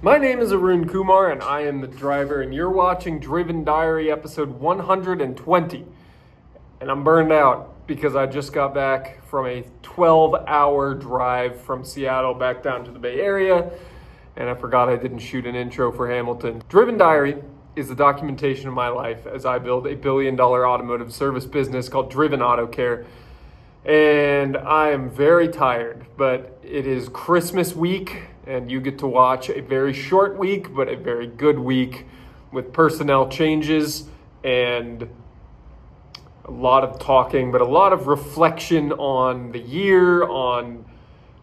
My name is Arun Kumar and I am the driver, and you're watching Driven Diary episode 120. And I'm burned out because I just got back from a 12-hour drive from Seattle back down to the Bay Area, and I forgot I didn't shoot an intro for Hamilton. Driven Diary is the documentation of my life as I build a billion-dollar automotive service business called Driven Auto Care. And I am very tired, but it is Christmas week, and you get to watch a very short week, but a very good week with personnel changes and a lot of talking, but a lot of reflection on the year, on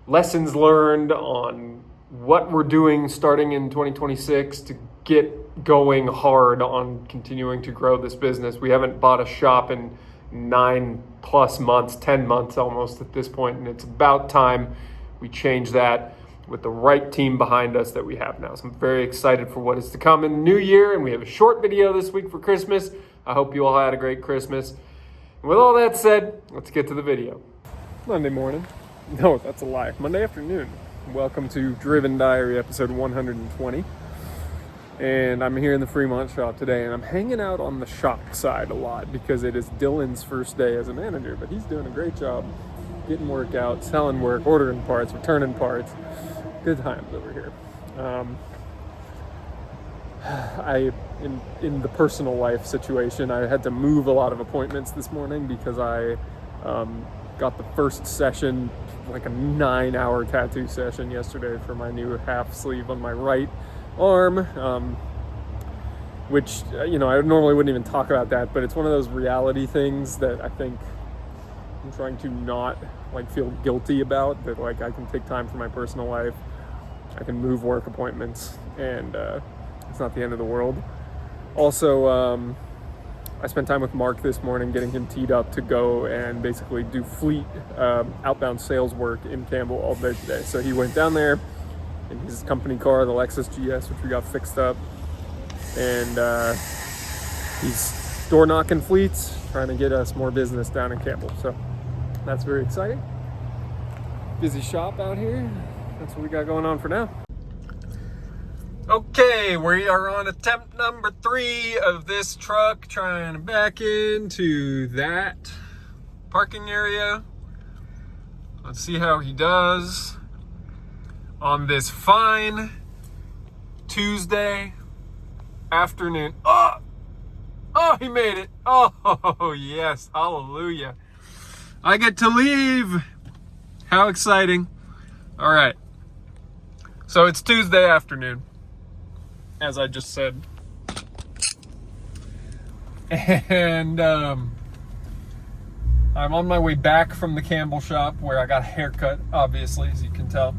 lessons learned, on what we're doing starting in 2026 to get going hard on continuing to grow this business. We haven't bought a shop in 9+ months, 10 months almost at this point, and it's about time we change that with the right team behind us that we have now. So I'm very excited for what is to come in the new year, and we have a short video this week for Christmas. I hope you all had a great Christmas. And with all that said, let's get to the video. Monday morning. No, that's a lie. Monday afternoon. Welcome to Driven Diary episode 120. And I'm here in the Fremont shop today, and I'm hanging out on the shop side a lot because it is Dylan's first day as a manager, but he's doing a great job getting work out, selling work, ordering parts, returning parts. Good times over here. In the personal life situation, I had to move a lot of appointments this morning because I got the first session, like a 9-hour tattoo session yesterday for my new half sleeve on my right arm, which, I normally wouldn't even talk about that, but it's one of those reality things that I think I'm trying to not feel guilty about, that I can take time for my personal life, I can move work appointments, and it's not the end of the world. Also, I spent time with Mark this morning getting him teed up to go and basically do fleet outbound sales work in Campbell all day today. So he went down there in his company car, the Lexus GS, which we got fixed up, and he's door knocking fleets, trying to get us more business down in Campbell. So that's very exciting. Busy shop out here. That's what we got going on for now. Okay, we are on attempt number 3 of this truck trying to back into that parking area. Let's see how he does on this fine Tuesday afternoon. Oh, he made it. Oh, yes. Hallelujah. I get to leave. How exciting. All right. So it's Tuesday afternoon, as I just said. And I'm on my way back from the Campbell shop where I got a haircut, obviously, as you can tell.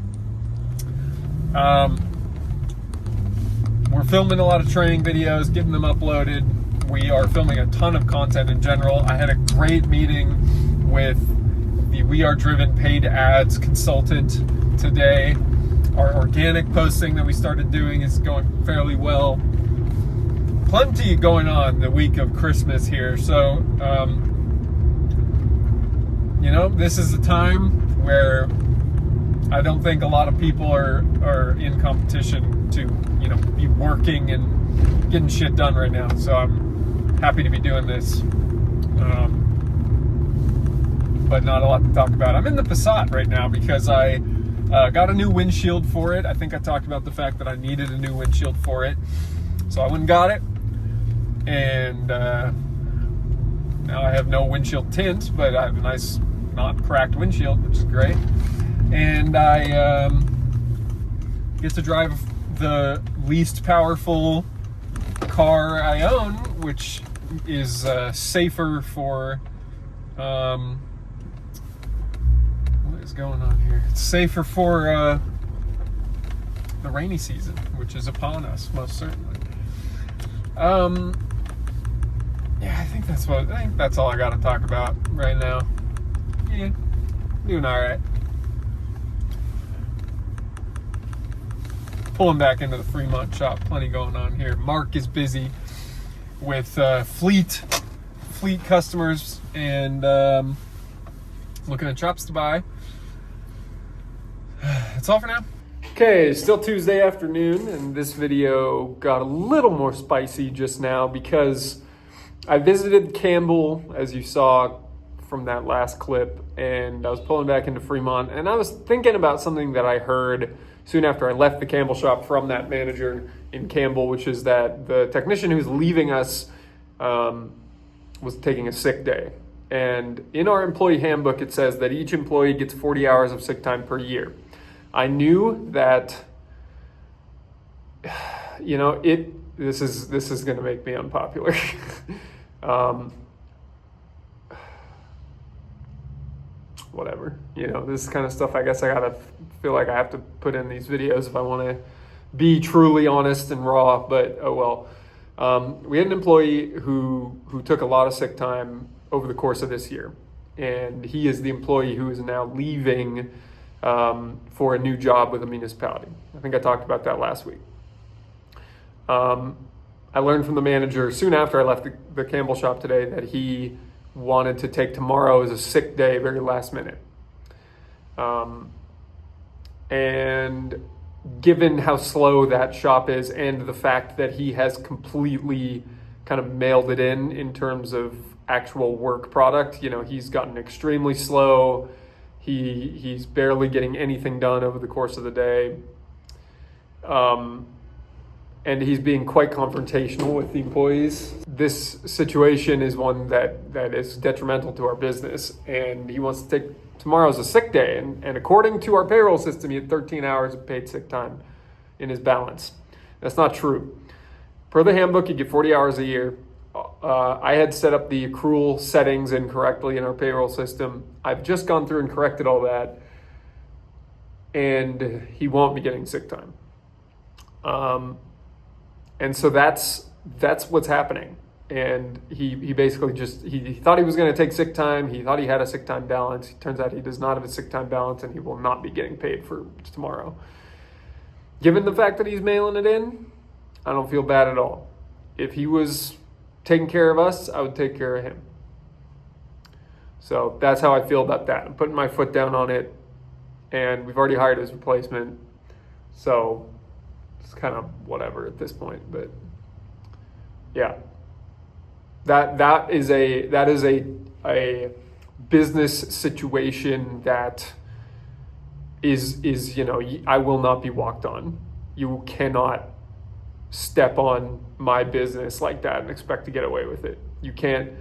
We're filming a lot of training videos, getting them uploaded. We are filming a ton of content in general. I had a great meeting with the We Are Driven paid ads consultant today. Our organic posting that we started doing is going fairly well. Plenty going on the week of Christmas here. So, this is a time where I don't think a lot of people are in competition to, be working and getting shit done right now. So I'm happy to be doing this. But not a lot to talk about. I'm in the Passat right now because I got a new windshield for it. I think I talked about the fact that I needed a new windshield for it. So I went and got it. And now I have no windshield tint, but I have a nice, not cracked windshield, which is great. And I get to drive the least powerful car I own, which is safer for... what is going on here? It's safer for the rainy season, which is upon us, most certainly. I think that's all I got to talk about right now. Yeah, doing all right. Pulling back into the Fremont shop, plenty going on here. Mark is busy with fleet customers and looking at shops to buy. That's all for now. Okay, still Tuesday afternoon, and this video got a little more spicy just now because I visited Campbell, as you saw from that last clip, and I was pulling back into Fremont, and I was thinking about something that I heard soon after I left the Campbell shop from that manager in Campbell, which is that the technician who's leaving us was taking a sick day. And in our employee handbook, it says that each employee gets 40 hours of sick time per year. I knew that, this is going to make me unpopular. Whatever, this kind of stuff, I guess I gotta feel like I have to put in these videos if I want to be truly honest and raw, but oh well. We had an employee who took a lot of sick time over the course of this year, and he is the employee who is now leaving for a new job with a municipality. I think I talked about that last week. I learned from the manager soon after I left the Campbell shop today that he wanted to take tomorrow as a sick day, very last minute. And given how slow that shop is and the fact that he has completely kind of mailed it in terms of actual work product, he's gotten extremely slow. He's barely getting anything done over the course of the day. And he's being quite confrontational with the employees. This situation is one that is detrimental to our business, and he wants to take tomorrow as a sick day. And according to our payroll system, he had 13 hours of paid sick time in his balance. That's not true. Per the handbook, you get 40 hours a year. I had set up the accrual settings incorrectly in our payroll system. I've just gone through and corrected all that, and he won't be getting sick time. And so that's what's happening. And he basically he thought he was going to take sick time. He thought he had a sick time balance. It turns out he does not have a sick time balance, and he will not be getting paid for tomorrow. Given the fact that he's mailing it in, I don't feel bad at all. If he was taking care of us, I would take care of him. So that's how I feel about that. I'm putting my foot down on it, and we've already hired his replacement. So it's kind of whatever at this point, but yeah, that is a business situation that is I will not be walked on. You cannot step on my business like that and expect to get away with it. You can't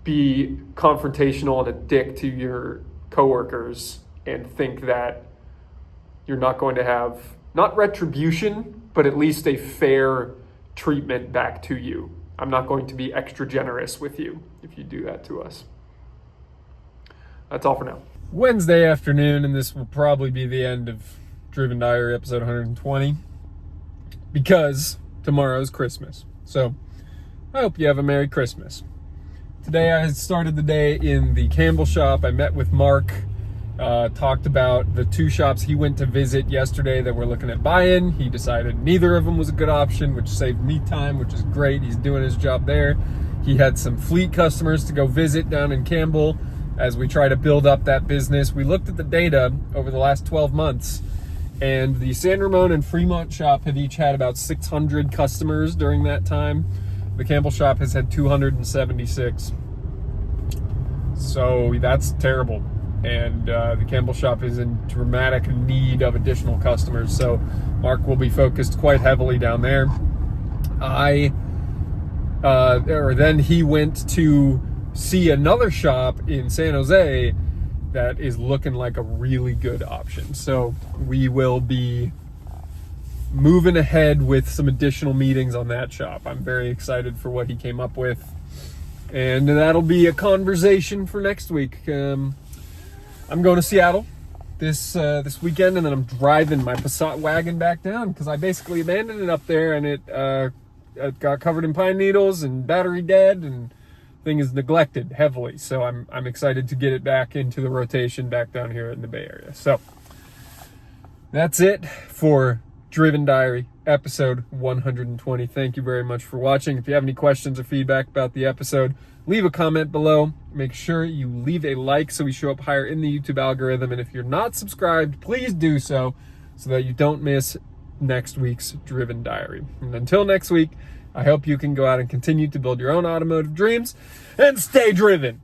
be confrontational and a dick to your coworkers and think that you're not going to have not retribution, but at least a fair treatment back to you. I'm not going to be extra generous with you if you do that to us. That's all for now. Wednesday afternoon, and this will probably be the end of Driven Diary episode 120, because tomorrow's Christmas. So I hope you have a Merry Christmas. Today I started the day in the Campbell shop. I met with Mark. Talked about the two shops he went to visit yesterday that we're looking at buying. He decided neither of them was a good option, which saved me time, which is great. He's doing his job there. He had some fleet customers to go visit down in Campbell as we try to build up that business. We looked at the data over the last 12 months, and the San Ramon and Fremont shop have each had about 600 customers during that time. The Campbell shop has had 276. So that's terrible. And the Campbell shop is in dramatic need of additional customers. So Mark will be focused quite heavily down there. Then he went to see another shop in San Jose that is looking like a really good option. So we will be moving ahead with some additional meetings on that shop. I'm very excited for what he came up with. And that'll be a conversation for next week. I'm going to Seattle this weekend, and then I'm driving my Passat wagon back down because I basically abandoned it up there, and it got covered in pine needles and battery dead, and thing is neglected heavily. So I'm excited to get it back into the rotation back down here in the Bay Area. So that's it for Driven Diary episode 120. Thank you very much for watching. If you have any questions or feedback about the episode, leave a comment below. Make sure you leave a like so we show up higher in the YouTube algorithm. And if you're not subscribed, please do so so that you don't miss next week's Driven Diary. And until next week, I hope you can go out and continue to build your own automotive dreams and stay driven.